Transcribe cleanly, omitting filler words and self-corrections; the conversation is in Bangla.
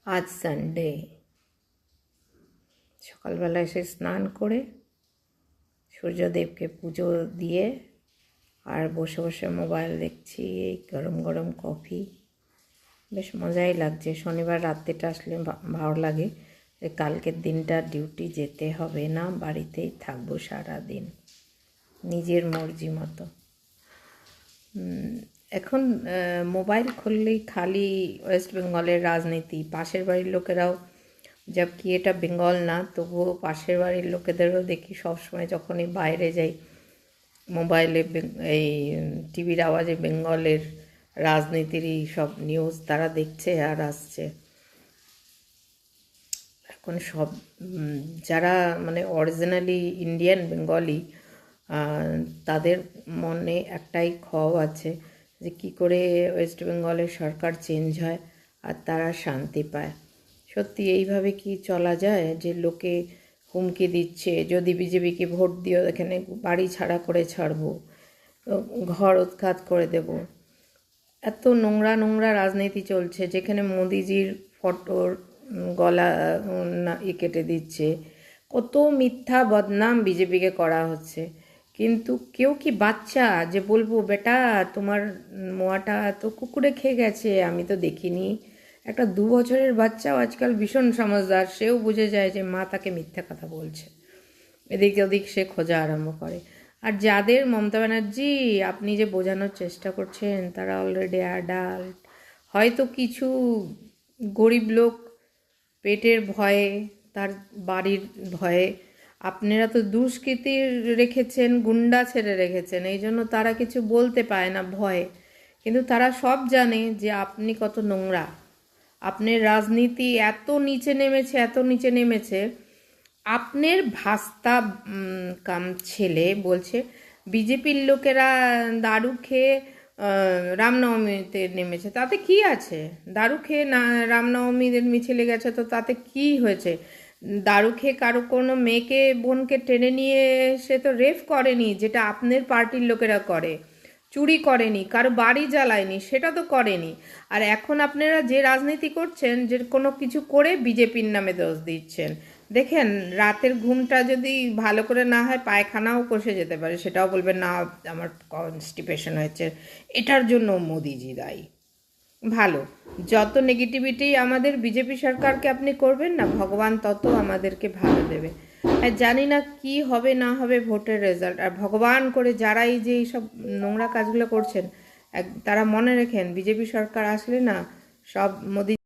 আজ সানডে সকালবেলা এসে স্নান করে সূর্যদেবকে পুজো দিয়ে আর বসে বসে মোবাইল দেখছি। এই গরম গরম কফি, বেশ মজাই লাগছে। শনিবার রাত্রিটা আসলে ভালো লাগে যে কালকের দিনটা ডিউটি যেতে হবে না, বাড়িতেই থাকবো সারাদিন নিজের মর্জি মতো। এখন মোবাইল খুললেই খালি ওয়েস্ট বেঙ্গলের রাজনীতি। পাশের বাড়ির লোকেরাও, কি এটা বেঙ্গল না, তবুও পাশের বাড়ির লোকেদেরও দেখি সবসময় যখনই বাইরে যাই মোবাইলে এই টিভির আওয়াজে বেঙ্গলের রাজনীতিরই সব নিউজ তারা দেখছে আর আসছে। এখন সব যারা মানে অরিজিনালি ইন্ডিয়ান বেঙ্গলি, তাদের মনে একটাই ক্ষোভ আছে যে কী করে ওয়েস্ট বেঙ্গলের সরকার চেঞ্জ হয় আর তারা শান্তি পায়। সত্যি এইভাবে কি চলা যায় যে লোকে হুমকি দিচ্ছে যদি বিজেপিকে ভোট দিও এখানে বাড়ি ছাড়া করে ছাড়বো, ঘর উৎখাত করে দেব। এত নোংরা নোংরা রাজনীতি চলছে যেখানে মোদিজির ফটোর গলা কেটে দিচ্ছে, কত মিথ্যা বদনাম বিজেপিকে করা হচ্ছে। কিন্তু কেউ কি বাচ্চা যে বলবো বেটা তোমার মোয়াটা তো কুকুরে খেয়ে গেছে, আমি তো দেখিনি। একটা 2 বছরের বাচ্চাও আজকাল ভীষণ সমঝদার, সেও বুঝে যায় যে মা তাকে মিথ্যা কথা বলছে। এদিক ওদিক সে খোঁজা আরম্ভ করে। আর যাদের মমতা ব্যানার্জি আপনি যে বোঝানোর চেষ্টা করছেন তারা অলরেডি অ্যাডাল্ট। হয়তো কিছু গরিব লোক পেটের ভয়ে, তার বাড়ির ভয়ে, আপনারা তো দুষ্কৃতি রেখেছেন, গুন্ডা ছেড়ে রেখেছেন, এই জন্য তারা কিছু বলতে পায় না ভয়ে। কিন্তু তারা সব জানে যে আপনি কত নোংরা, আপনার রাজনীতি এত নিচে নেমেছে, এত নিচে নেমেছে। আপনার ভাস্তা কাম ছেলে বলছে বিজেপির লোকেরা দারু খেয়ে রামনবমীতে নেমেছে, তাতে কি আছে? দারু খেয়ে না রামনবমীদের মিছিলে গেছে তো তাতে কি হয়েছে? দারু খেয়ে কারো কোনো মেয়েকে বোনকে টেনে নিয়ে সে তো রেপ করেনি, যেটা আপনার পার্টির লোকেরা করে। চুরি করেনি, কারো বাড়ি জ্বালায়নি, সেটা তো করেনি। আর এখন আপনারা যে রাজনীতি করছেন, যে কোনো কিছু করে বিজেপির নামে দোষ দিচ্ছেন। দেখেন রাতের ঘুমটা যদি ভালো করে না হয় পায়খানাও কষে যেতে পারে, সেটাও বলবেন না আমার কনস্টিপেশন হয়েছে, এটার জন্য মোদিজি দায়ী। ভালো, যত নেগেটিভিটি আমাদের বিজেপি সরকারকে আপনি করবেন না, ভগবান তত আমাদেরকে ভালো দেবে। আর জানি না কি হবে না হবে ভোটের রেজাল্ট, আর ভগবান করে যারা এই যে এইসব নোংরা কাজগুলো করছেন তারা মনে রেখেন বিজেপি সরকার আসলে না সব মোদি